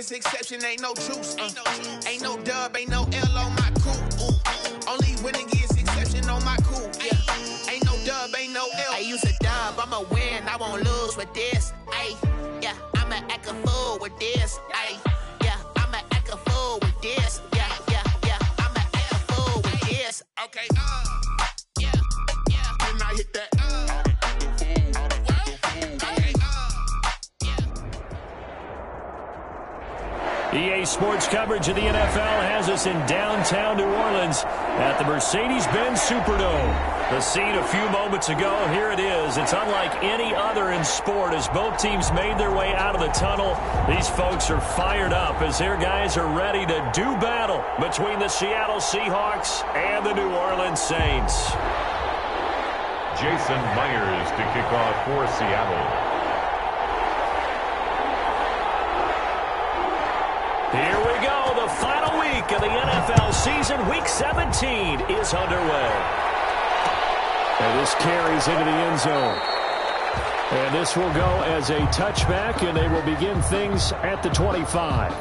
is exception, ain't no truce. Ain't no dub, ain't no L on my coupe. Only winning is exception on my coupe. Yeah. Ain't no dub, ain't no L. I use a dub, I'ma win, I won't lose with this. Ay, yeah, I'ma act a fool with this. Ay, yeah, I'ma act a fool with this. Yeah, yeah, yeah, I'ma act a fool with this. Okay, yeah, yeah. Can I hit that? EA Sports coverage of the NFL has us in downtown New Orleans at the Mercedes-Benz Superdome. The scene a few moments ago, here it is. It's unlike any other in sport as both teams made their way out of the tunnel. These folks are fired up as their guys are ready to do battle between the Seattle Seahawks and the New Orleans Saints. Jason Myers to kick off for Seattle. Here we go. The final week of the NFL season. Week 17 is underway. And this carries into the end zone. And this will go as a touchback, and they will begin things at the 25.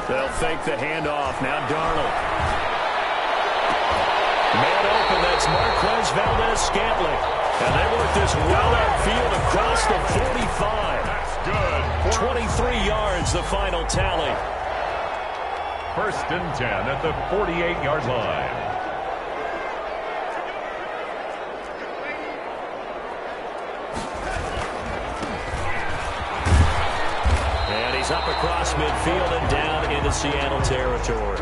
They'll fake the handoff. Now Darnold. Man open, that's Marquez Valdez-Scantling. And they work this well upfield across the 45. That's good. 23 yards, the final tally. 1st and 10 at the 48-yard line. Up across midfield and down into Seattle territory.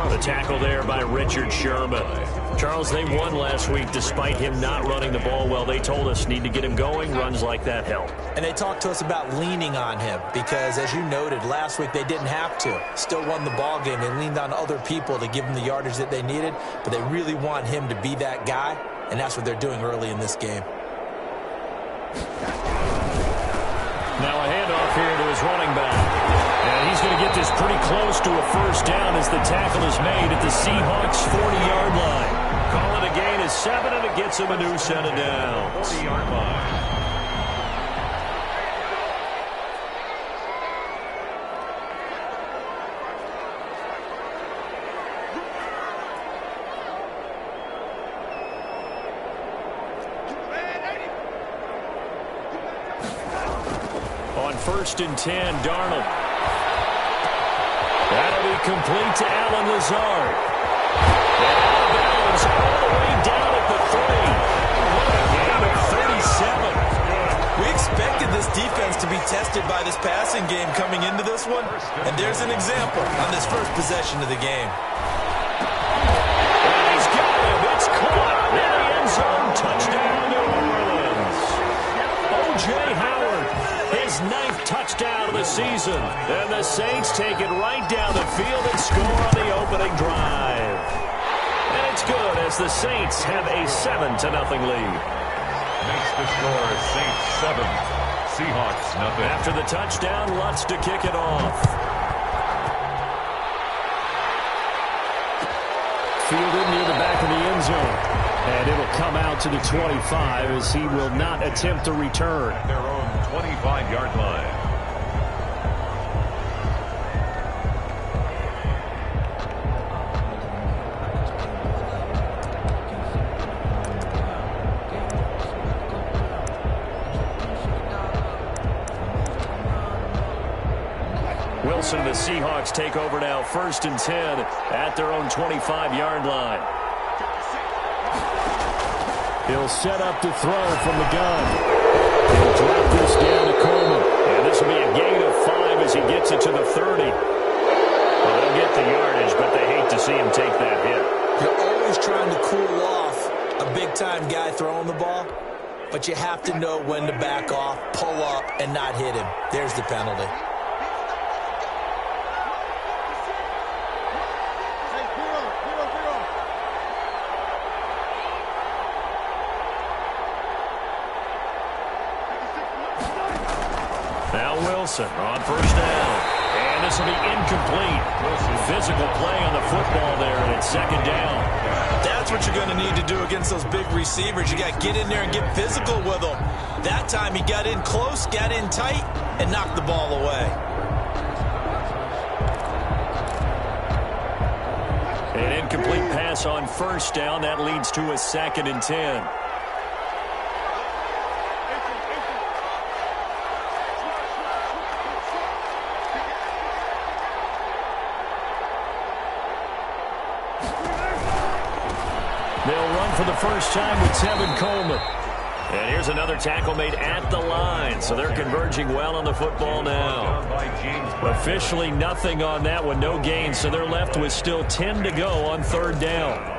The tackle there by Richard Sherman. Charles, they won last week despite him not running the ball well. They told us need to get him going. Runs like that help. And they talked to us about leaning on him because, as you noted, last week they didn't have to. Still won the ball game. They leaned on other people to give them the yardage that they needed, but they really want him to be that guy, and that's what they're doing early in this game. Now a handoff here to his running back. And he's going to get this pretty close to a first down as the tackle is made at the Seahawks' 40-yard line. Call it a gain of 7, and it gets him a new set of downs. 40-yard line. On 1st and 10, Darnold. That'll be complete to Allen Lazard. And out of bounds all the way down at the 3. What a gain of 37. We expected this defense to be tested by this passing game coming into this one, and there's an example on this first possession of the game. And he's got him. It's caught in the end zone. Touchdown, New Orleans. O.J. Howard. His 9th touchdown of the season. And the Saints take it right down the field and score on the opening drive. And it's good as the Saints have a 7-0 lead. Makes the score Saints 7, Seahawks nothing. After the touchdown, Lutz to kick it off. Fielded near the back of the end zone. And it'll come out to the 25 as he will not attempt to return. At their own 25-yard line. Wilson, the Seahawks take over now, 1st and 10 at their own 25-yard line. He'll set up to throw from the gun. He'll drop this down to Coleman. And this will be a gain of 5 as he gets it to the 30. Well, they'll get the yardage, but they hate to see him take that hit. You're always trying to cool off a big-time guy throwing the ball, but you have to know when to back off, pull up, and not hit him. There's the penalty. Now Wilson on first down. And this will be incomplete. Physical play on the football there, and it's second down. That's what you're going to need to do against those big receivers. You got to get in there and get physical with them. That time he got in close, got in tight, and knocked the ball away. An incomplete pass on first down. That leads to a 2nd and 10. They'll run for the first time with Tevin Coleman. And here's another tackle made at the line. So they're converging well on the football now. Officially nothing on that one, no gain. So they're left with still 10 to go on third down.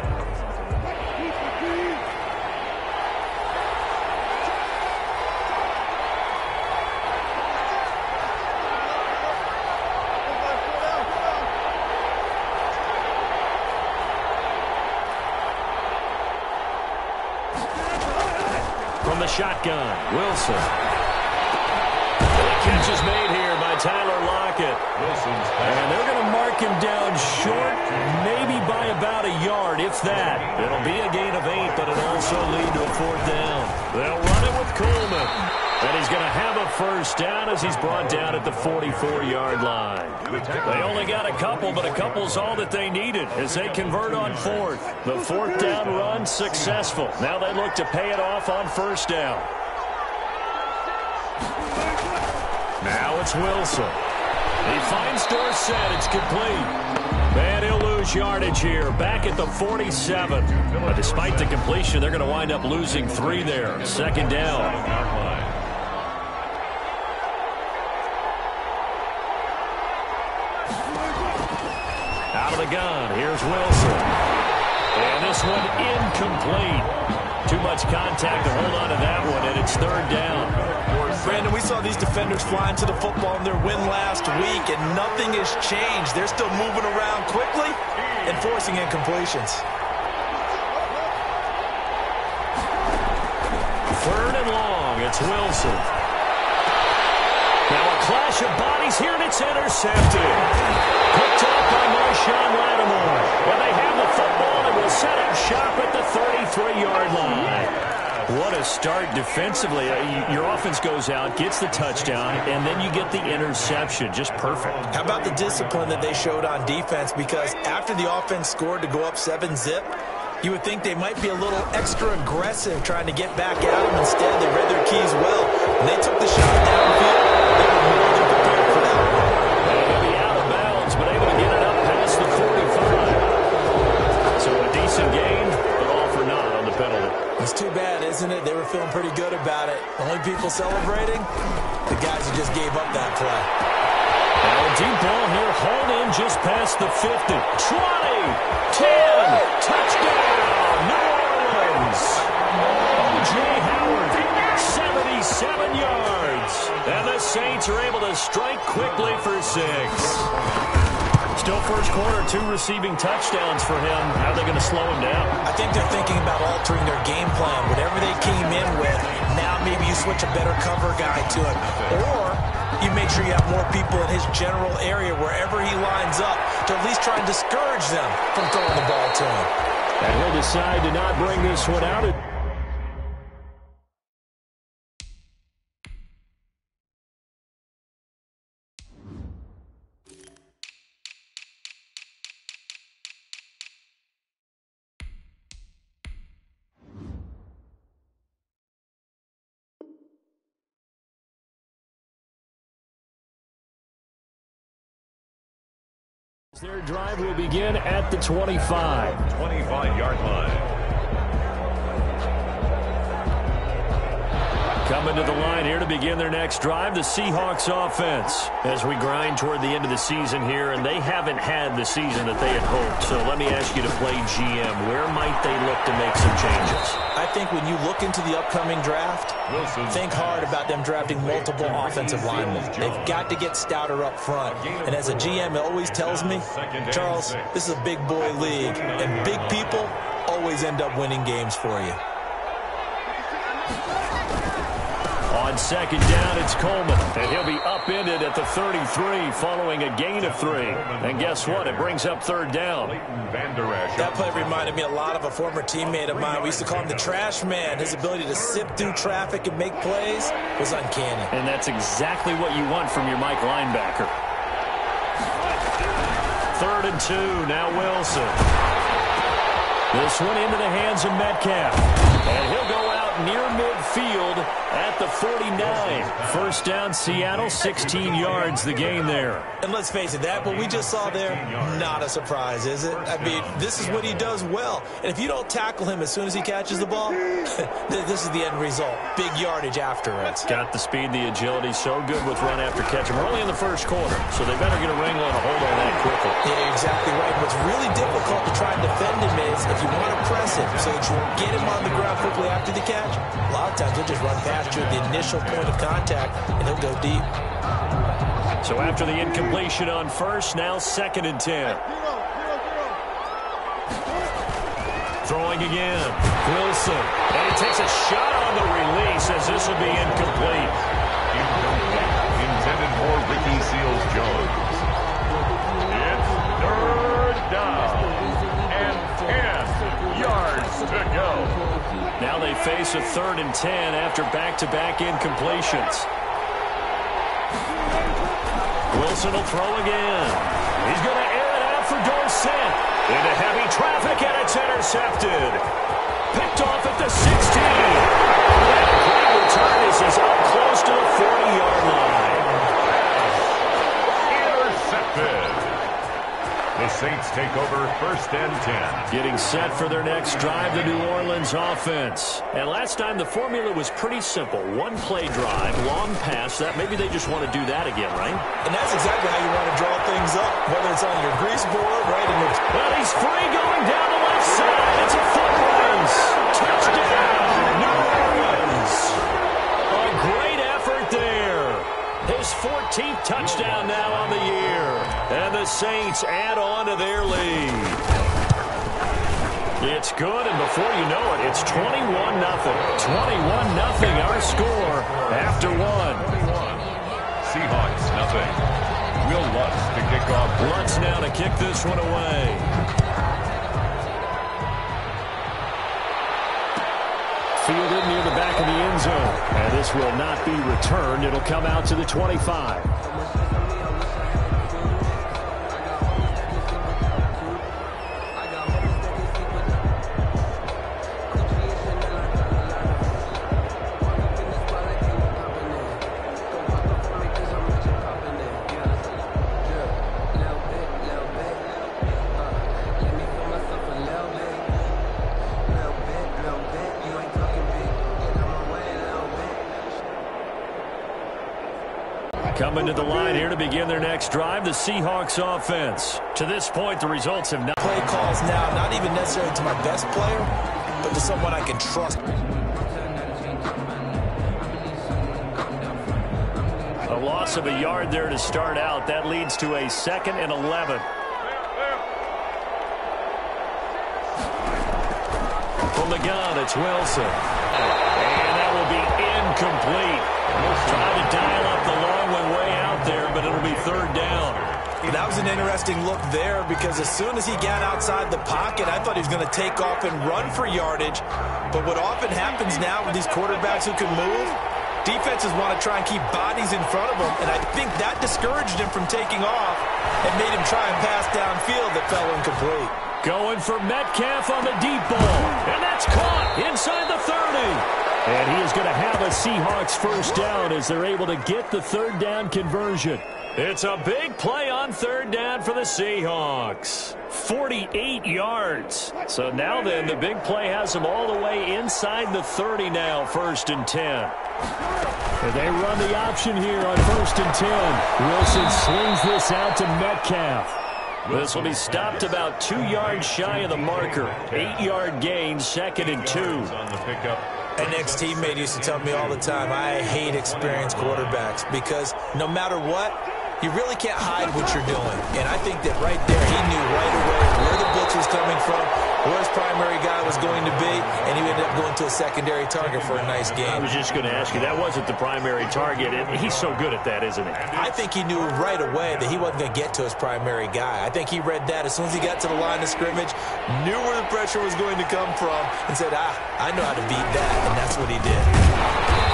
The shotgun, Wilson. The catch is made here by Tyler Lockett. And they're going to mark him down short, maybe by about a yard, if that. It'll be a gain of 8, but it'll also lead to a 4th down. They'll run it with Coleman. And he's going to have a first down as he's brought down at the 44-yard line. They only got a couple, but a couple's all that they needed as they convert on 4th. The 4th down run successful. Now they look to pay it off on first down. Now it's Wilson. He finds Dorsett. It's complete. And he'll lose yardage here. Back at the 47. But despite the completion, they're going to wind up losing 3 there. 2nd down. Out of the gun, here's Wilson. And this one incomplete. Too much contact to hold on to that one, and it's 3rd down. Brandon, we saw these defenders flying to the football in their win last week, and nothing has changed. They're still moving around quickly and forcing incompletions. 3rd and long, it's Wilson. Now a clash of bodies here, and it's intercepted. Picked up by Marshawn Lattimore. Well, they have the football and will set up shop at the 33-yard line. What a start defensively. Your offense goes out, gets the touchdown, and then you get the interception. Just perfect. How about the discipline that they showed on defense? Because after the offense scored to go up 7-zip, you would think they might be a little extra aggressive trying to get back at them. Instead, they read their keys well, and they took the shot downfield. They were more than prepared for that one. They'll be out of bounds, but able to get it up past the 45. So a decent gain, but all for naught on the penalty. It's too bad, isn't it? They were feeling pretty good about it. The only people celebrating, the guys who just gave up that play. Now a deep ball here, hauled in just past the 50. 20, 10, touchdown, New Orleans. O.J. Howard, 77 yards. And the Saints are able to strike quickly for 6. Still first quarter, 2 receiving touchdowns for him. How are they going to slow him down? I think they're thinking about altering their game plan. Whatever they came in with, now maybe you switch a better cover guy to it. Or you make sure you have more people in his general area wherever he lines up to at least try and discourage them from throwing the ball to him. And he'll decide to not bring this one out. Their drive will begin at the 25. 25-yard line. Coming to the line here to begin their next drive, the Seahawks offense. As we grind toward the end of the season here, and they haven't had the season that they had hoped. So let me ask you to play GM. Where might they look to make some changes? I think when you look into the upcoming draft, think hard about them drafting multiple offensive linemen. They've got to get stouter up front. And as a GM, it always tells me, Charles, this is a big boy league, and big people always end up winning games for you. On second down, it's Coleman, and he'll be upended at the 33 following a gain of 3. And guess what? It brings up third down. That play reminded me a lot of a former teammate of mine. We used to call him the trash man. His ability to sift through traffic and make plays was uncanny. And that's exactly what you want from your Mike linebacker. 3rd and 2, now Wilson. This one into the hands of Metcalf. And he'll go out near midfield at the 49. First down, Seattle, 16 yards the gain there. And let's face it, that what we just saw there, not a surprise, is it? I mean, this is what he does well. And if you don't tackle him as soon as he catches the ball, this is the end result. Big yardage after it. Got the speed, the agility, so good with run after catch. And we're only in the first quarter, so they better get a wrangle and a hold on that quickly. Yeah, exactly right. What's really difficult to try and defend him is if you want to press him so that you get him on the ground quickly after the catch, a lot of times he'll just run past you at the initial point of contact, and he'll go deep. So after the incompletion on first, now 2nd and 10. Throwing again. Wilson. And he takes a shot on the release as this will be incomplete. Intended for Ricky Seals-Jones. It's 3rd down and 10 yards to go. Now they face a 3rd and 10 after back-to-back incompletions. Wilson will throw again. He's going to air it out for Dorsett. Into heavy traffic, and it's intercepted. Picked off at the 16. That great return as he's up close to the 40-yard line. Intercepted. The Saints take over 1st and 10. Getting set for their next drive, the New Orleans offense. And last time the formula was pretty simple. One play drive, long pass. That maybe they just want to do that again, right? And that's exactly how you want to draw things up, whether it's on your grease board, right? Well, he's free going down the left side. It's a foot race. Touchdown, New Orleans. A great effort there. His 14th touchdown now on the year. And the Saints add on to their lead. It's good, and before you know it, it's 21-0. 21-0 our score after 1. Seahawks, nothing. Will Lutz to kick off. Lutz now to kick this one away. Fielded near the back of the end zone. And this will not be returned. It'll come out to the 25. Coming to the line here to begin their next drive, the Seahawks offense. To this point, the results have not... Play calls now, not even necessarily to my best player, but to someone I can trust. A loss of a yard there to start out. That leads to a 2nd and 11. From the gun, it's Wilson. And that will be incomplete. Trying to dial up the long one way out there, but it'll be 3rd down. That was an interesting look there because as soon as he got outside the pocket, I thought he was going to take off and run for yardage. But what often happens now with these quarterbacks who can move, defenses want to try and keep bodies in front of them, and I think that discouraged him from taking off and made him try and pass downfield that fell incomplete. Going for Metcalf on the deep ball, and that's caught inside the 30. And he is going to have a Seahawks first down as they're able to get the third down conversion. It's a big play on third down for the Seahawks. 48 yards. So now then, the big play has them all the way inside the 30 now, 1st and 10. And they run the option here on 1st and 10. Wilson slings this out to Metcalf. This will be stopped about 2 yards shy of the marker. 8-yard gain, 2nd and 2. On the pickup. An ex-teammate used to tell me all the time, I hate experienced quarterbacks because no matter what, you really can't hide what you're doing. And I think that right there, he knew right away where the blitz was coming from, where his primary guy was going to be, and he ended up going to a secondary target for a nice game. I was just going to ask you, that wasn't the primary target. He's so good at that, isn't he? I think he knew right away that he wasn't going to get to his primary guy. I think he read that as soon as he got to the line of scrimmage, knew where the pressure was going to come from, and said, I know how to beat that, and that's what he did.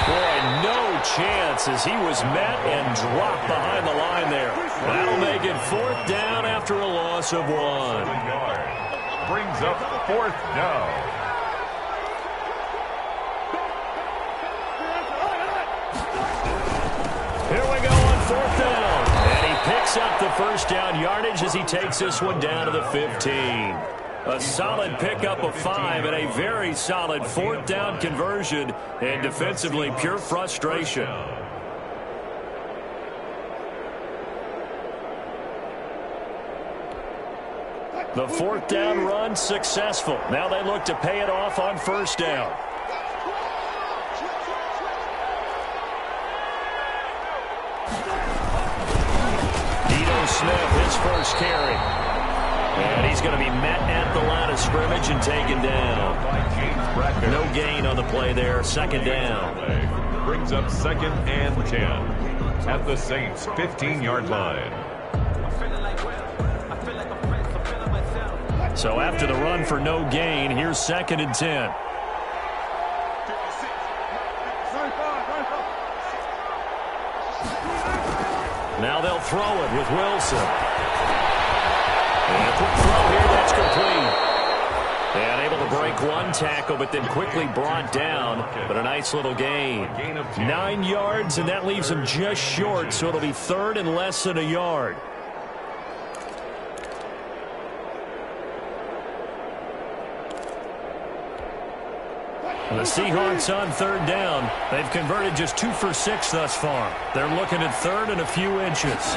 Boy, no chance as he was met and dropped behind the line there. That'll make it 4th down after a loss of 1. Brings up 4th down. Here we go on 4th down. And he picks up the first down yardage as he takes this one down to the 15. A solid pickup of 5 and a very solid 4th down conversion, and defensively pure frustration. The 4th down run successful. Now they look to pay it off on 1st down. Dino Smith, his first carry. And he's going to be met at the line of scrimmage and taken down. No gain on the play there. 2nd down. Brings up 2nd and 10 at the Saints' 15-yard line. So after the run for no gain, here's 2nd and 10. Now they'll throw it with Wilson. And a quick throw here, that's complete. And able to break one tackle, but then quickly brought down. But a nice little gain. 9 yards, and that leaves him just short, so it'll be 3rd and less than a yard. And the Seahawks on 3rd down. They've converted just 2 for 6 thus far. They're looking at 3rd and a few inches.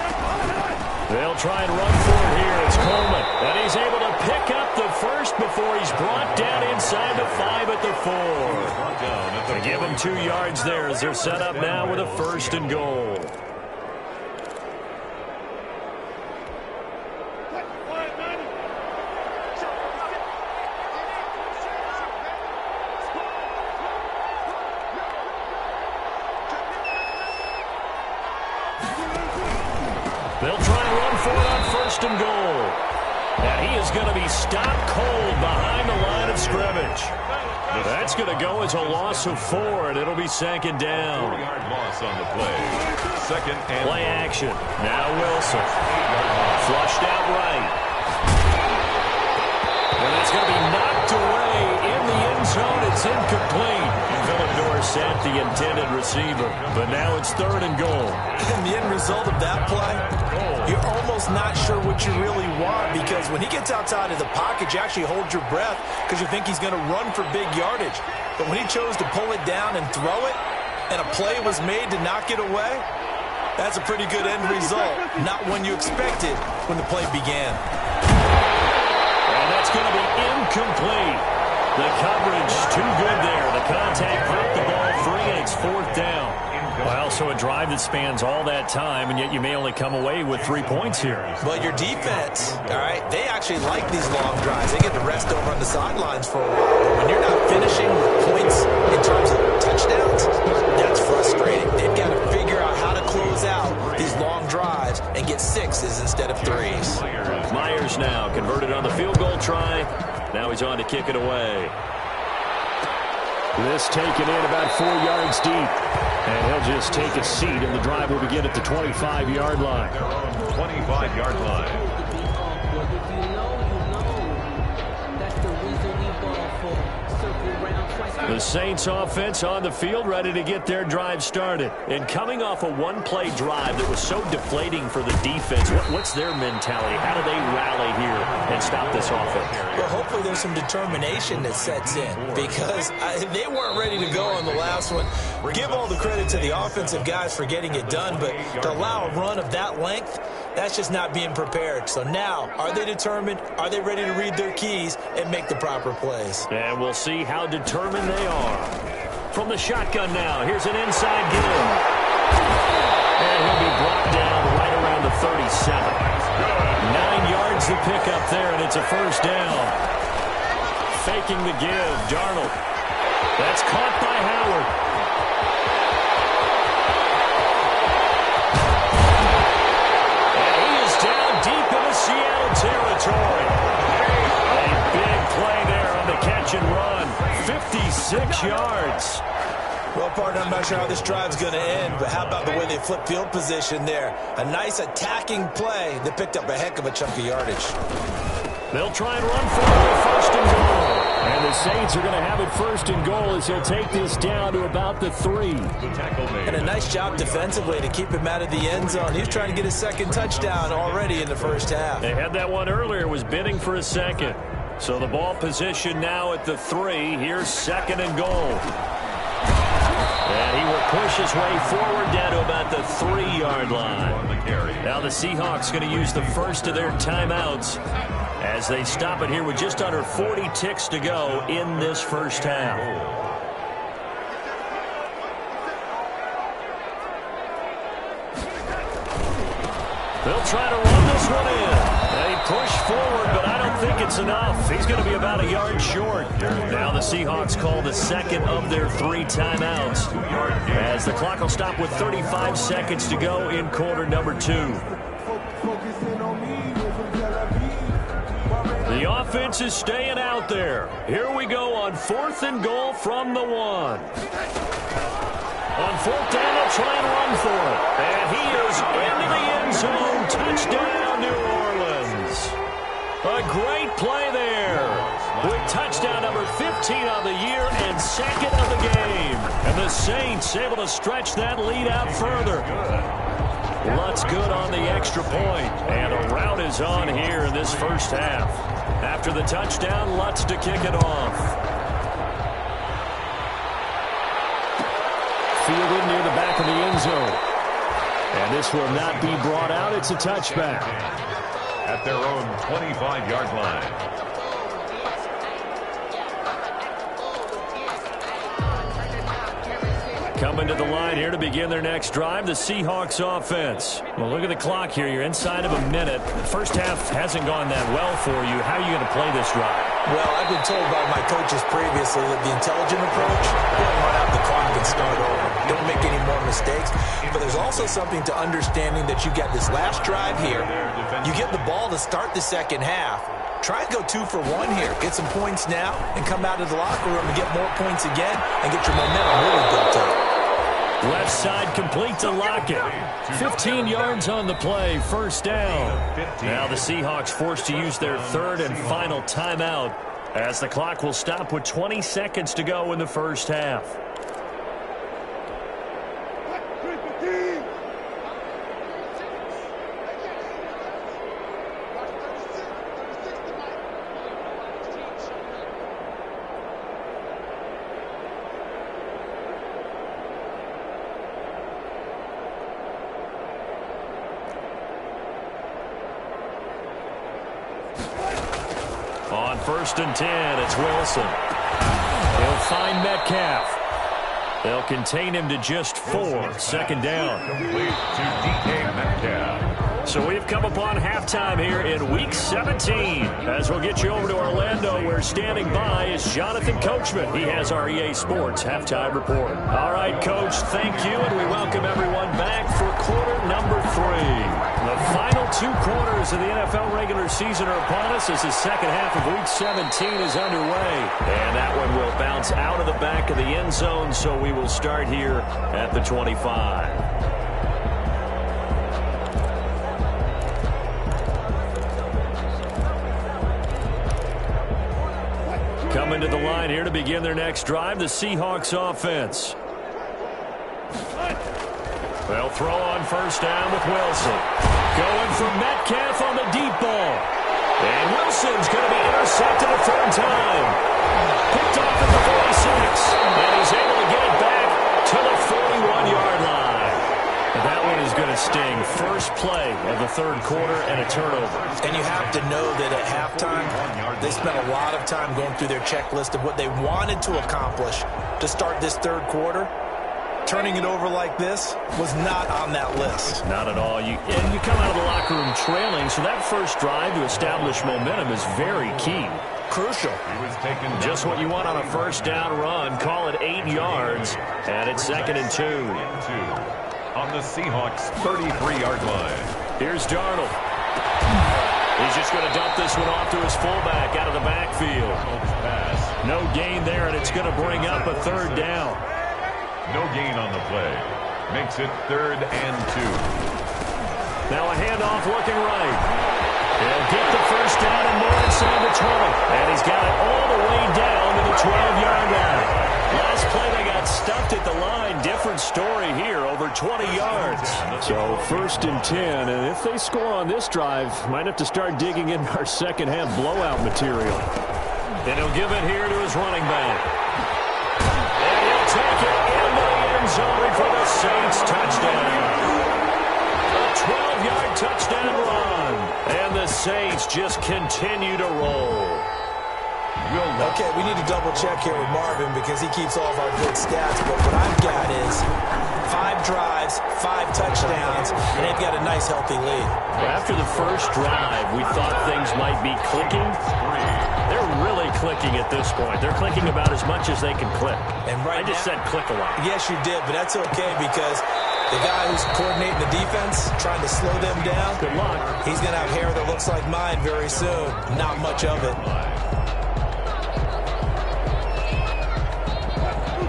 They'll try and run for it here. It's Coleman. And he's able to pick up the first before he's brought down inside the 5 at the 4. They give him 2 yards there as they're set up now with a 1st and goal. They'll try and run for it on 1st and goal. And he is going to be stopped cold behind the line of scrimmage. That's going to go as a loss of 4, and it'll be 2nd down. 4-yard loss on the play. 2nd and play action. Now Wilson. Flushed out right. And it's going to be knocked away in the end zone. It's incomplete. Philip Dorsett, the intended receiver. But now it's 3rd and goal. And the end result of that play, you're almost not sure what you really want, because when he gets outside of the pocket, you actually hold your breath because you think he's going to run for big yardage. But when he chose to pull it down and throw it, and a play was made to knock it away, that's a pretty good end result. Not one you expected when the play began. And that's going to be incomplete. The coverage too good there. The contact popped the ball free, and it's 4th down. Well, so a drive that spans all that time, and yet you may only come away with 3 points here. But your defense, all right, they actually like these long drives. They get to rest over on the sidelines for a while. But when you're not finishing with points in terms of touchdowns, that's frustrating. They've got to figure out how to close out these long drives and get 6s instead of 3s. Myers now converted on the field goal try. Now he's on to kick it away. This taken in about 4 yards deep. And he'll just take a seat, and the drive will begin at the 25-yard line. 25-yard line. The Saints offense on the field, ready to get their drive started. And coming off a one-play drive that was so deflating for the defense, what's their mentality? How do they rally here and stop this offense? Well, hopefully there's some determination that sets in because they weren't ready to go on the last one. Give all the credit to the offensive guys for getting it done, but to allow a run of that length, that's just not being prepared. So now, are they determined? Are they ready to read their keys and make the proper plays? And we'll see how determined they are. From the shotgun now, here's an inside give. And he'll be brought down right around the 37. 9 yards to pick up there, and it's a first down. Faking the give, Darnold. That's caught by Howard. Seattle territory. A big play there on the catch and run. 56 yards. Well, partner, I'm not sure how this drive's going to end, but how about the way they flip field position there? A nice attacking play that picked up a heck of a chunk of yardage. They'll try and run for it with first and goal. And the Saints are going to have it first and goal as he'll take this down to about the 3. And a nice job defensively to keep him out of the end zone. He was trying to get his second touchdown already in the first half. They had that one earlier, was bidding for a second. So the ball position now at the 3. Here's second and goal. And he will push his way forward down to about the 3-yard line. Now the Seahawks going to use the first of their timeouts as they stop it here with just under 40 ticks to go in this first half. They'll try to run this one in. They push forward, but I don't think it's enough. He's going to be about a yard short. Now the Seahawks call the second of their 3 timeouts as the clock will stop with 35 seconds to go in quarter number 2. The offense is staying out there. Here we go on 4th and goal from the 1. On 4th down, they'll try and run for it. And he is into the end zone. Touchdown, New Orleans. A great play there with touchdown number 15 on the year and second of the game. And the Saints able to stretch that lead out further. Lutz good on the extra point. And a rout is on here in this first half. After the touchdown, Lutz to kick it off. Fielded near the back of the end zone. And this will not be brought out. It's a touchback. At their own 25-yard line. Coming to the line here to begin their next drive, the Seahawks offense. Well, look at the clock here. You're inside of a minute. The first half hasn't gone that well for you. How are you going to play this drive? Well, I've been told by my coaches previously that the intelligent approach, don't run out the clock and start over. Don't make any more mistakes. But there's also something to understanding that you got this last drive here. You get the ball to start the second half. Try and go 2 for 1 here. Get some points now and come out of the locker room and get more points again and get your momentum really built up. Left side complete to Lockett. 15 yards on the play, first down. Now the Seahawks forced to use their 3rd and final timeout as the clock will stop with 20 seconds to go in the first half. On 1st and 10, it's Wilson. He'll find Metcalf. They'll contain him to just 4. Second down. Complete to DK Metcalf. So we've come upon halftime here in Week 17. As we'll get you over to Orlando, where standing by is Jonathan Coachman. He has our EA Sports Halftime Report. All right, Coach, thank you, and we welcome everyone back for quarter number 3. The final 2 quarters of the NFL regular season are upon us as the second half of Week 17 is underway. And that one will bounce out of the back of the end zone, so we will start here at the 25. Coming to the line here to begin their next drive, the Seahawks offense. They'll throw on first down with Wilson. Going for Metcalf on the deep ball. And Wilson's going to be intercepted a third time. Picked off at the 46. And he's able to get it back to the 41-yard line. And that one is going to sting. First play of the third quarter and a turnover. And you have to know that at halftime, they spent a lot of time going through their checklist of what they wanted to accomplish to start this third quarter. Turning it over like this was not on that list. Not at all. You come out of the locker room trailing, so that first drive to establish momentum is very key. Crucial. Just what you want on a first down run. Call it 8 yards, and it's 2nd and 2. On the Seahawks 33-yard line. Here's Darnold. He's just going to dump this one off to his fullback out of the backfield. No gain there, and it's going to bring up a third down. No gain on the play. Makes it 3rd and 2. Now a handoff looking right. He'll get the first down and more inside the 20. And he's got it all the way down to the 12-yard line. Last play they got stuffed at the line. Different story here, over 20 yards. So 1st and 10, and if they score on this drive, might have to start digging in our second-half blowout material. And he'll give it here to his running back. And he'll take it into the end zone for the Saints touchdown. A 12-yard touchdown run. And the Saints just continue to roll. Okay, we need to double-check here with Marvin because he keeps all of our good stats. But what I've got is 5 drives, 5 touchdowns, and they've got a nice, healthy lead. After the first drive, we thought things might be clicking. They're really clicking at this point. They're clicking about as much as they can click. And right I just said click a lot. Yes, you did, but that's okay because the guy who's coordinating the defense, trying to slow them down, Good luck. He's going to have hair that looks like mine very soon. Not much of it.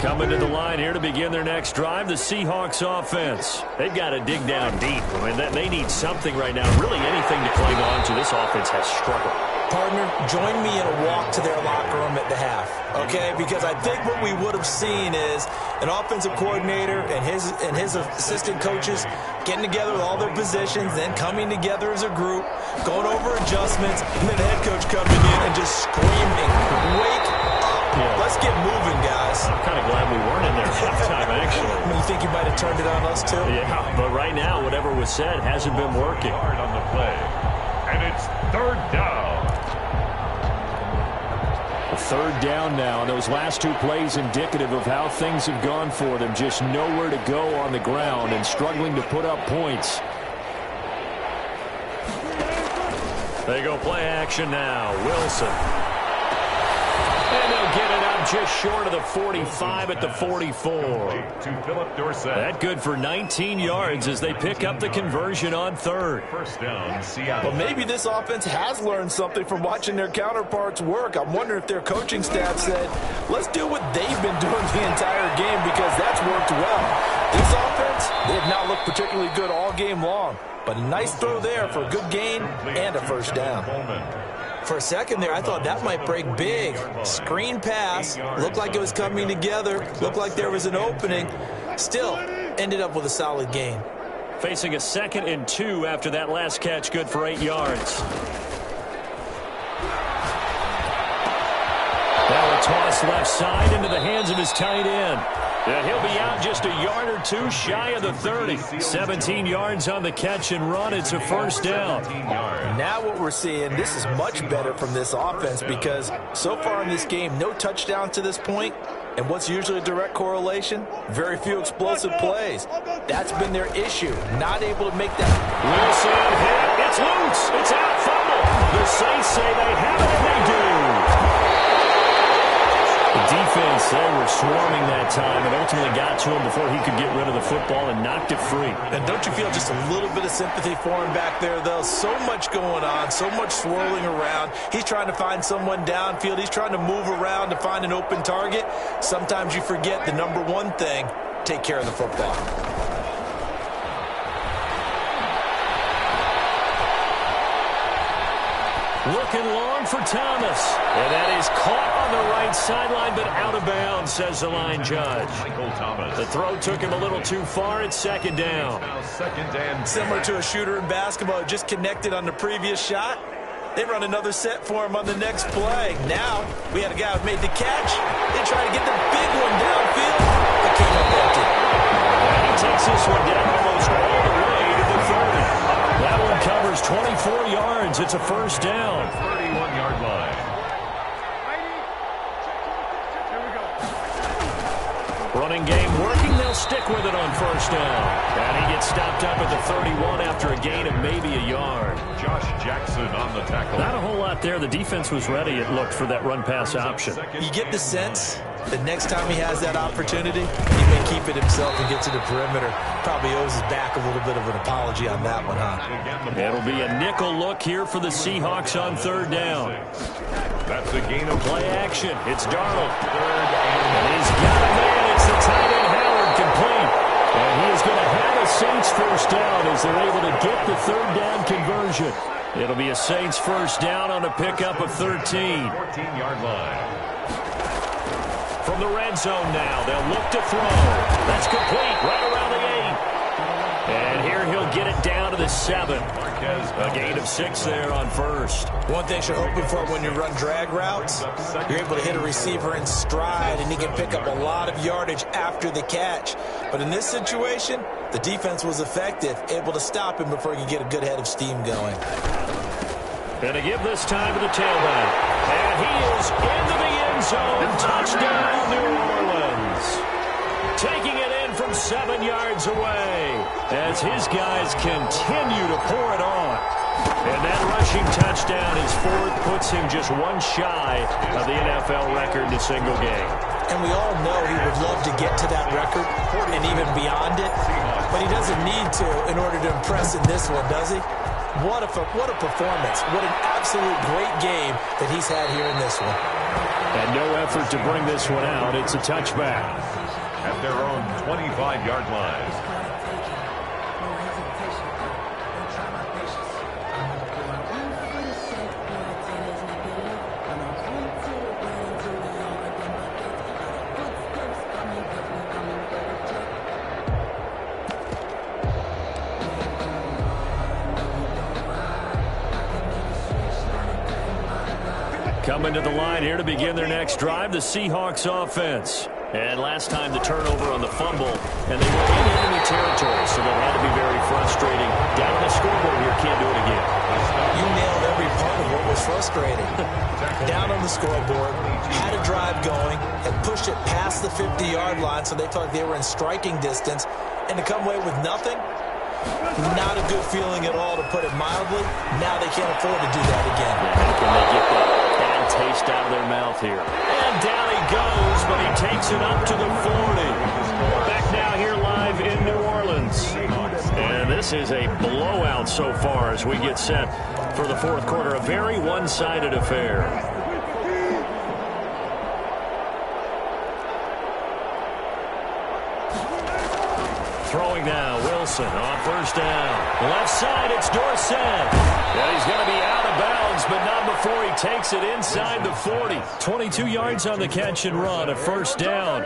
Coming to the line here to begin their next drive, the Seahawks offense. They've got to dig down deep. I mean, they need something right now, really anything to cling on to. This offense has struggled. Partner, join me in a walk to their locker room at the half, okay? Because I think what we would have seen is an offensive coordinator and his assistant coaches getting together with all their positions, then coming together as a group, going over adjustments, and then the head coach coming in and just screaming, "Wake up! Let's get moving, guys." I'm kind of glad we weren't in there halftime, actually. You think you might have turned it on us, too? Yeah, but right now, whatever was said hasn't been working. Hard on the play. And it's 3rd down. A 3rd down now, and those last 2 plays indicative of how things have gone for them. Just nowhere to go on the ground and struggling to put up points. They go play action now. Wilson. And they'll get it out just short of the 45 at the 44. To Philip Dorsett. That good for 19 yards as they pick up the conversion on 3rd. First down, Seattle. But maybe this offense has learned something from watching their counterparts work. I'm wondering if their coaching staff said, let's do what they've been doing the entire game because that's worked well. This offense, they have not looked particularly good all game long. But a nice throw there for a good gain and a first down. For a second there, I thought that might break big. Screen pass, looked like it was coming together, looked like there was an opening. Still, ended up with a solid gain. Facing a 2nd and 2 after that last catch, good for 8 yards. Now a toss left side into the hands of his tight end. And he'll be out just a yard or 2 shy of the 30. 17 yards on the catch and run. It's a first down. Now what we're seeing, this is much better from this offense because so far in this game, no touchdown to this point. And what's usually a direct correlation? Very few explosive plays. That's been their issue. Not able to make that. Wilson hit. It's loose. It's out. Fumble. The Saints say they have it, and they do. The defense, they were swarming that time and ultimately got to him before he could get rid of the football and knocked it free. And don't you feel just a little bit of sympathy for him back there, though? So much going on, so much swirling around. He's trying to find someone downfield. He's trying to move around to find an open target. Sometimes you forget the number one thing, take care of the football. Looking long for Thomas. And that is caught on the right sideline, but out of bounds, says the line judge. Michael Thomas. The throw took him a little too far. It's second down. Now second and Similar to a shooter in basketball, just connected on the previous shot. They run another set for him on the next play. Now, we had a guy who made the catch. They try to get the big one downfield. It came up empty. And he takes this one down almost all the way to the 30. That one covers 24 yards. It's a first down. 31-yard line. Running game working. They'll stick with it on first down. And he gets stopped up at the 31 after a gain of maybe a yard. Josh Jackson on the tackle. Not a whole lot there. The defense was ready, it looked, for that run-pass option. You get the sense that next time he has that opportunity, he may keep it himself and get to the perimeter. Probably owes his back a little bit of an apology on that one, huh? It'll be a nickel look here for the Seahawks on third down. That's a gain of Play action. It's Darnold. And he's got a man. It's the tight end, Howard, complete. And he is going to have a Saints first down as they're able to get the third down conversion. It'll be a Saints first down on a pickup of 13. 14-yard line. From the red zone now, they'll look to throw. That's complete right around the 8. And here he'll get it down to the 7. A gain of 6 there on first. One thing you're hoping for when you run drag routes, you're able to hit a receiver in stride, and he can pick up a lot of yardage after the catch. But in this situation, the defense was effective, able to stop him before he could get a good head of steam going. And to give this time to the tailback. And he is into the end zone. Touchdown, New Orleans. Taking it in from 7 yards away as his guys continue to pour it on. And that rushing touchdown, his fourth, puts him just one shy of the NFL record in a single game. And we all know he would love to get to that record and even beyond it, but he doesn't need to in order to impress in this one, does he? What a performance. What an absolute great game that he's had here in this one. And no effort to bring this one out. It's a touchback. At their own 25-yard line. Coming to the line here to begin their next drive, the Seahawks offense. And last time the turnover on the fumble, and they were in enemy territory, so that had to be very frustrating. Down on the scoreboard here, can't do it again. You nailed every part of what was frustrating. Down on the scoreboard, had a drive going, had pushed it past the 50-yard line, so they felt like they were in striking distance, and to come away with nothing, not a good feeling at all, to put it mildly. Now they can't afford to do that again. How can they get that bad taste out of their mouth here? And down he goes, but he takes it up to the 40. Back now here live in New Orleans. And this is a blowout so far as we get set for the fourth quarter. A very one-sided affair. Throwing now, Wilson on first down. Left side, it's Dorsett. And he's going to be out of bounds, but not before he takes it inside the 40. 22 yards on the catch and run, a first down.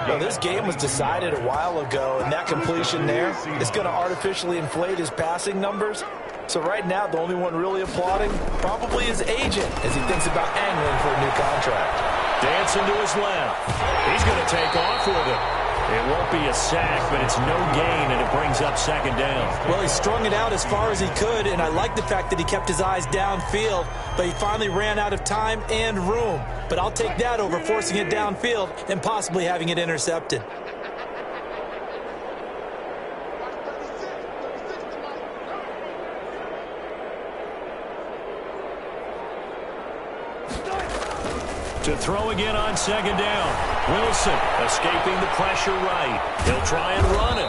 Well, this game was decided a while ago, and that completion there is going to artificially inflate his passing numbers. So right now, the only one really applauding probably his agent as he thinks about angling for a new contract. Dancing to his left. He's going to take off with it. It won't be a sack, but it's no gain, and it brings up second down. Well, he strung it out as far as he could, and I like the fact that he kept his eyes downfield, but he finally ran out of time and room. But I'll take that over forcing it downfield and possibly having it intercepted. To throw again on second down. Wilson escaping the pressure right. He'll try and run it.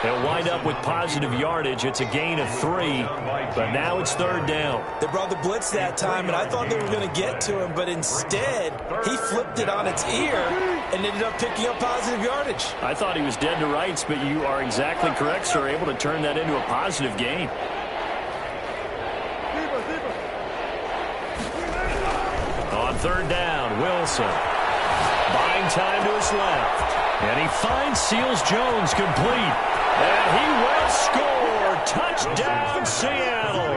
They'll wind up with positive yardage. It's a gain of 3, but now it's third down. They brought the blitz that time, and I thought they were going to get to him, but instead, he flipped it on its ear and ended up picking up positive yardage. I thought he was dead to rights, but you are exactly correct, sir. Able to turn that into a positive gain. third down. Wilson buying time to his left. And he finds Seals-Jones complete. And he will score. Touchdown, Seattle.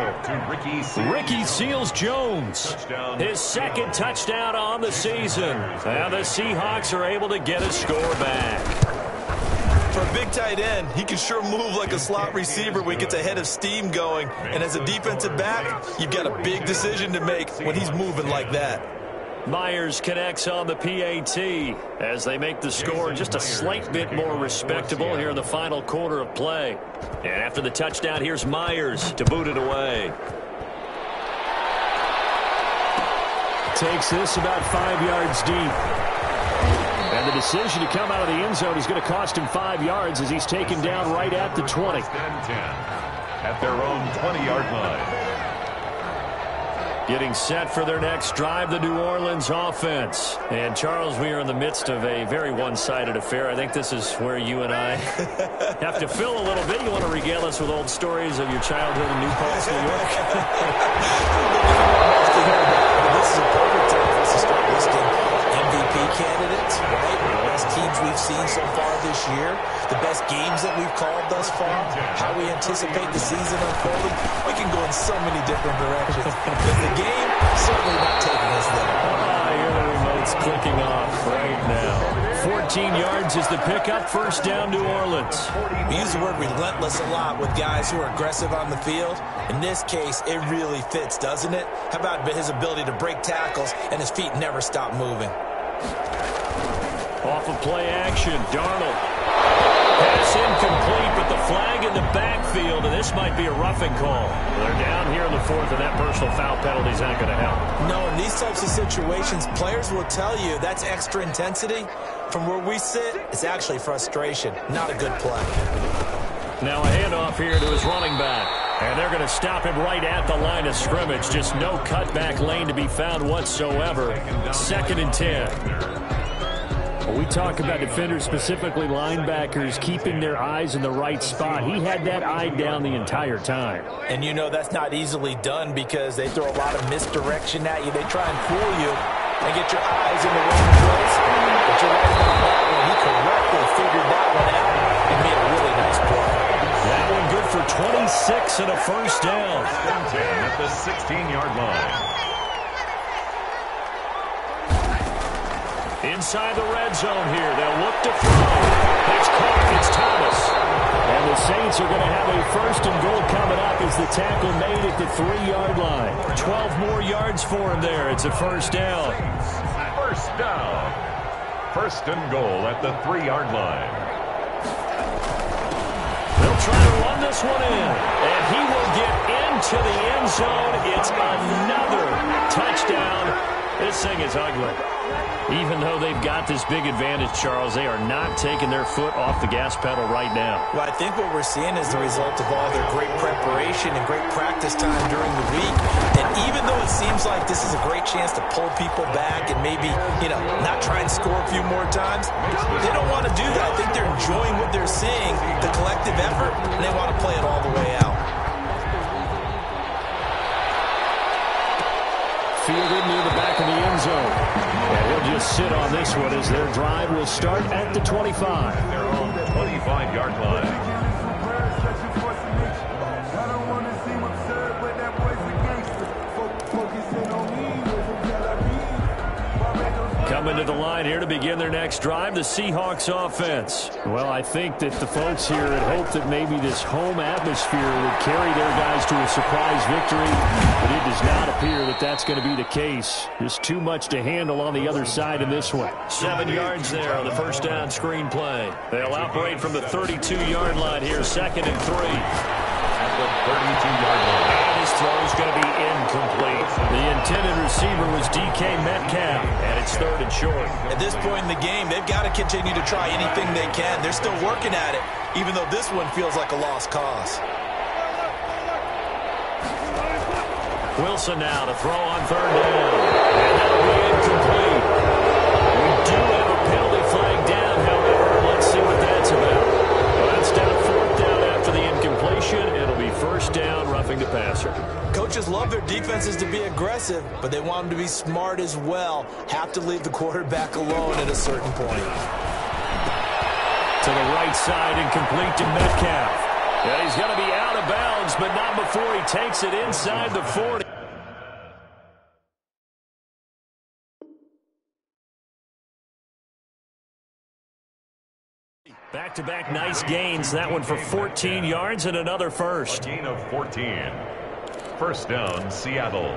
Ricky Seals-Jones. His second touchdown on the season. And the Seahawks are able to get a score back. For a big tight end, he can sure move like a slot receiver when he gets a head of steam going. And as a defensive back, you've got a big decision to make when he's moving like that. Myers connects on the PAT as they make the score just a slight bit more respectable here in the final quarter of play. And after the touchdown, here's Myers to boot it away. Takes this about 5 yards deep. And the decision to come out of the end zone is going to cost him 5 yards as he's taken down right at the 20. At their own 20-yard line. Getting set for their next drive, the New Orleans offense. And, Charles, we are in the midst of a very one-sided affair. I think this is where you and I have to fill a little bit. You want to regale us with old stories of your childhood in New Paltz, New York? This is a perfect time for us to start listing MVP candidates, right? The best teams we've seen so far this year, the best games that we've called thus far, how we anticipate the season unfolding. We can go in so many different directions. But the game, certainly not taking us there. Here the remote's clicking off right now. 14 yards is the pickup. First down, New Orleans. We use the word relentless a lot with guys who are aggressive on the field. In this case, it really fits, doesn't it? How about his ability to break tackles and his feet never stop moving? Off of play action, Darnold. Pass incomplete, but the flag in the backfield, and this might be a roughing call. They're down here in the fourth, and that personal foul penalty is not going to help. No, in these types of situations, players will tell you that's extra intensity. From where we sit, it's actually frustration, not a good play. Now a handoff here to his running back. And they're going to stop him right at the line of scrimmage. Just no cutback lane to be found whatsoever. 2nd and 10. Well, we talk about defenders, specifically linebackers, keeping their eyes in the right spot. He had that eye down the entire time. And you know that's not easily done because they throw a lot of misdirection at you. They try and fool you and get your eyes in the wrong place. But you're right about that one. He correctly figured that one out and made a really nice play. That one good for 26 and a first down. 10 at the 16-yard line. Inside the red zone here. They'll look to throw. It's caught. It's Thomas. And the Saints are going to have a first and goal coming up as the tackle made at the 3-yard line. 12 more yards for him there. It's a first down. First down. First and goal at the 3-yard line. They'll try to run this one in. And he will get into the end zone. It's another touchdown. This thing is ugly. Even though they've got this big advantage, Charles, they are not taking their foot off the gas pedal right now. Well, I think what we're seeing is the result of all their great preparation and great practice time during the week. And even though it seems like this is a great chance to pull people back and maybe, not try and score a few more times, they don't want to do that. I think they're enjoying what they're seeing, the collective effort, and they want to play it all the way out. Fielded near the back of the end zone. And he'll just sit on this one as their drive will start at the 25. Their own 25-yard line. Coming to the line here to begin their next drive, the Seahawks offense. Well, I think that the folks here had hoped that maybe this home atmosphere would carry their guys to a surprise victory, but it does not appear that that's going to be the case. There's too much to handle on the other side in this one. 7 yards there on the first down screen play. They'll operate from the 32-yard line here, 2nd and 3. At the 32-yard line. And his throw is going to be incomplete. The intended receiver was DK Metcalf, and it's 3rd and short. At this point in the game, they've got to continue to try anything they can. They're still working at it, even though this one feels like a lost cause. Wilson now to throw on 3rd down. And that'll be incomplete. We do have a penalty flag down, however. Let's see what that's about. Well, that's down 4th down after the incompletion. It'll be 1st first down, roughing the passer. Coaches love their defenses to be aggressive, but they want them to be smart as well. Have to leave the quarterback alone at a certain point. To the right side and complete to Metcalf. Yeah, he's going to be out of bounds, but not before he takes it inside the 40. Back-to-back nice gains. That one for 14 yards and another first. A gain of 14. First down, Seattle.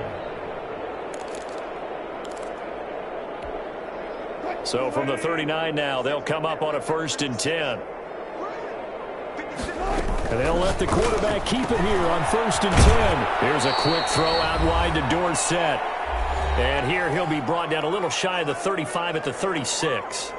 So from the 39 now, they'll come up on a 1st and 10. And they'll let the quarterback keep it here on 1st and 10. Here's a quick throw out wide to Dorsett. And here he'll be brought down a little shy of the 35 at the 36.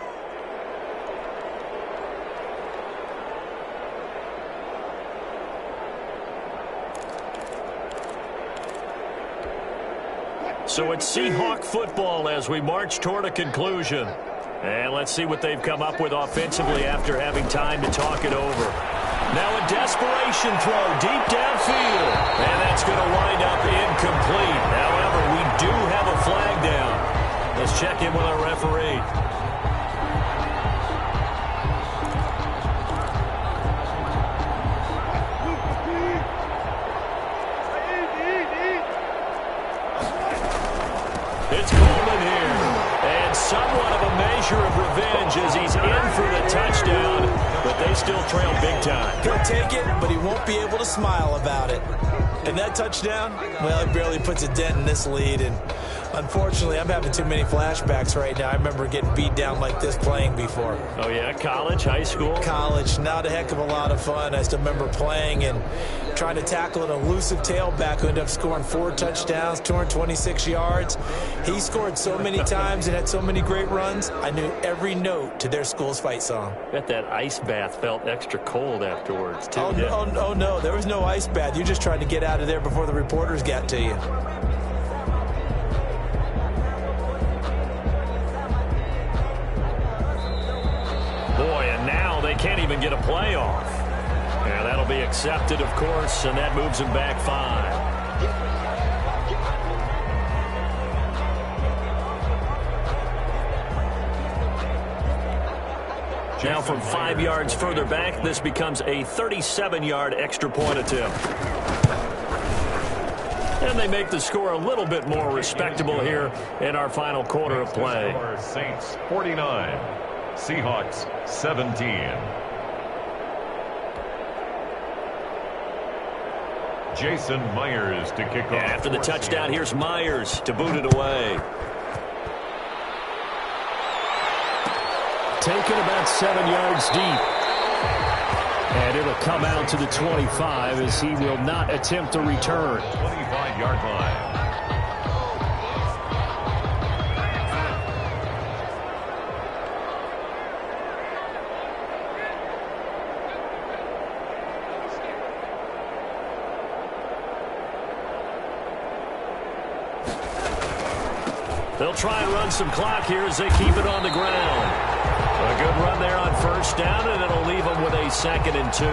So it's Seahawk football as we march toward a conclusion. And let's see what they've come up with offensively after having time to talk it over. Now a desperation throw deep downfield. And that's going to wind up incomplete. However, we do have a flag down. Let's check in with our referee. It's Coleman here, and somewhat of a measure of revenge as he's in for the touchdown, but they still trail big time. He'll take it, but he won't be able to smile about it. And that touchdown, well, it barely puts a dent in this lead, and unfortunately, I'm having too many flashbacks right now. I remember getting beat down like this playing before. Oh, yeah? College, high school? College, not a heck of a lot of fun. I still remember playing and trying to tackle an elusive tailback who ended up scoring 4 touchdowns, 226 yards. He scored so many times and had so many great runs, I knew every note to their school's fight song. Bet that ice bath felt extra cold afterwards, too. Oh, no, there was no ice bath. You just tried to get out of there before the reporters got to you. Boy, and now they can't even get a playoff. Yeah, that'll be accepted, of course, and that moves them back 5. Now from 5 yards further back, this becomes a 37-yard extra point attempt. And they make the score a little bit more respectable here in our final quarter of play. Saints 49, Seahawks 17. Jason Myers to kick off. After the touchdown, here's Myers to boot it away. Taken about 7 yards deep. And it'll come out to the 25 as he will not attempt a return. 25-yard line. They'll try and run some clock here as they keep it on the ground. A good run there on first down, and it'll leave them with a 2nd and 2.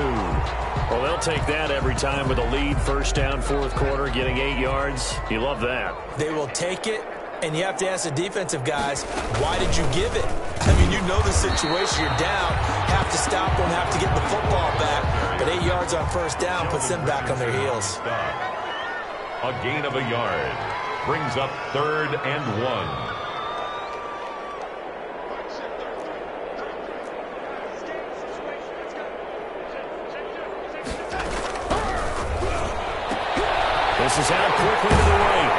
Well, they'll take that every time with a lead, first down, 4th quarter, getting 8 yards. You love that. They will take it, and you have to ask the defensive guys, why did you give it? I mean, you know the situation. You're down, have to stop them, have to get the football back. But 8 yards on first down puts them back on their heels. A gain of a yard brings up 3rd and 1. This is out quickly to the right.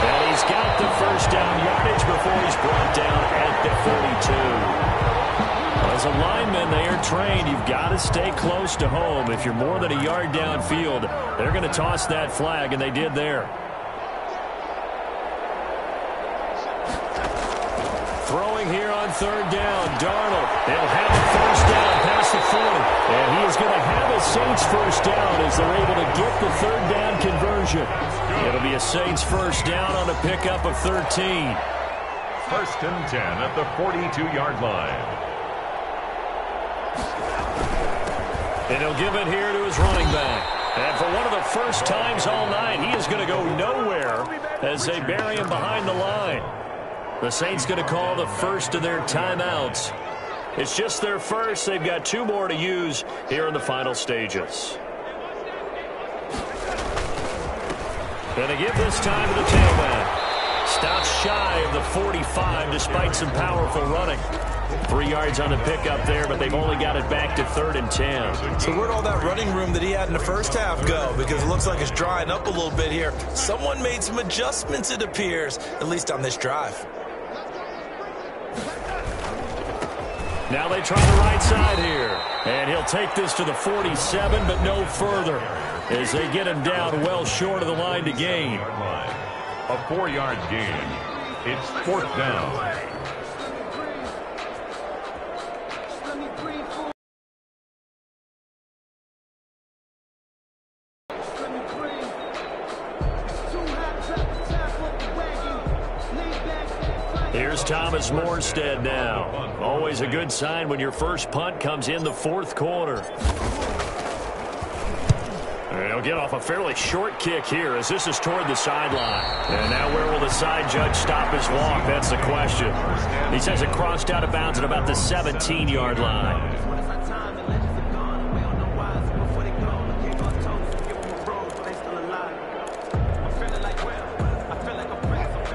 And he's got the first down yardage before he's brought down at the 42. As a lineman, they are trained. You've got to stay close to home. If you're more than a yard downfield, they're going to toss that flag, and they did there. Throwing here on 3rd down, Darnold. They'll have a first down past the 40. And he is going to have a Saints first down as they're able to get the 3rd down conversion. It'll be a Saints first down on a pickup of 13. 1st and 10 at the 42-yard line. And he'll give it here to his running back. And for one of the first times all night, he is going to go nowhere as they bury him behind the line. The Saints going to call the first of their timeouts. It's just their first. They've got 2 more to use here in the final stages. And they give this time to the tailback. Stops shy of the 45 despite some powerful running. 3 yards on the pickup there, but they've only got it back to 3rd and 10. So where'd all that running room that he had in the first half go? Because it looks like it's drying up a little bit here. Someone made some adjustments, it appears, at least on this drive. Now they try the right side here. And he'll take this to the 47, but no further, as they get him down well short of the line to gain. A 4-yard gain. It's 4th down. Here's Thomas Morstead now. Always a good sign when your first punt comes in the 4th quarter. And he'll get off a fairly short kick here as this is toward the sideline. And now where will the side judge stop his walk? That's the question. He says it crossed out of bounds at about the 17-yard line.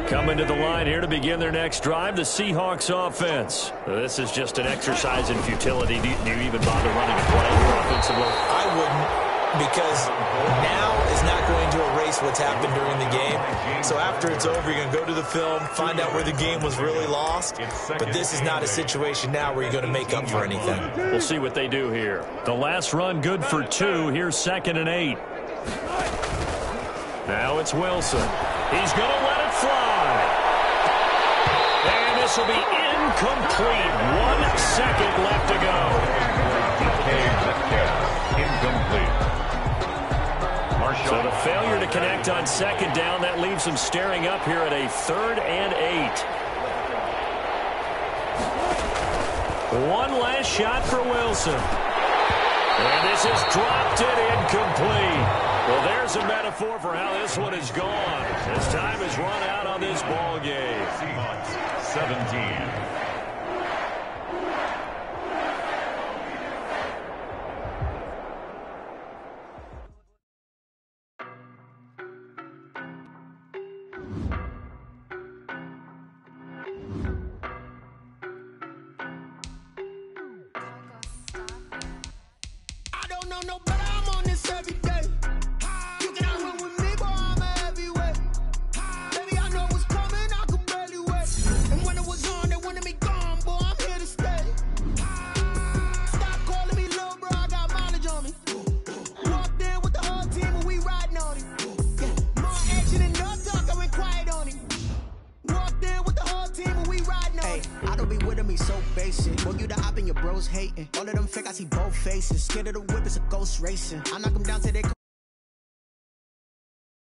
Coming to the line here to begin their next drive, the Seahawks offense. This is just an exercise in futility. Do you even bother running a play offensively? I wouldn't, because now is not going to erase what's happened during the game. So after it's over, you're going to go to the film, find out where the game was really lost. But this is not a situation now where you're going to make up for anything. We'll see what they do here. The last run good for 2. Here's 2nd and 8. Now it's Wilson. He's going to let it fly. And this will be incomplete. 1 second left to go. Incomplete. So the failure to connect on 2nd down, that leaves him staring up here at a 3rd and 8. One last shot for Wilson. And this is dropped it incomplete. Well, there's a metaphor for how this one is gone. As time has run out on this ball game. Seahawks 17. All of them fake, I see both faces. Scared of the whip, it's a ghost racing. I knock them down till they